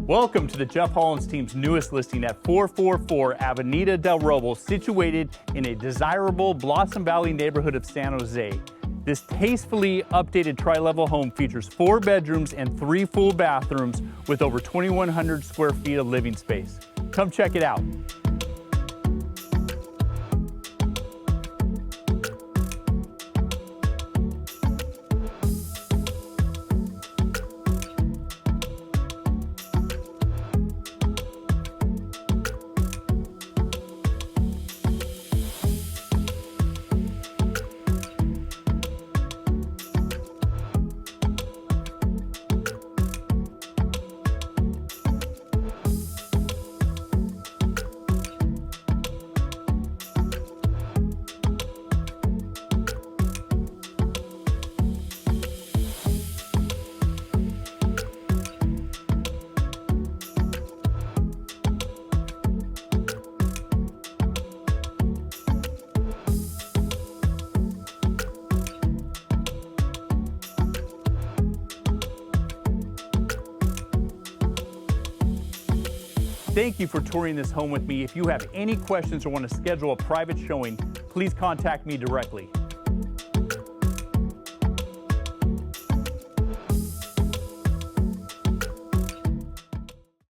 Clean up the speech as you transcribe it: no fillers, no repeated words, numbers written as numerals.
Welcome to the Geoff Hollands team's newest listing at 444 Avenida Del Roble, situated in a desirable Blossom Valley neighborhood of San Jose. This tastefully updated tri-level home features 4 bedrooms and 3 full bathrooms with over 2,100 square feet of living space. Come check it out. Thank you for touring this home with me. If you have any questions or want to schedule a private showing, please contact me directly.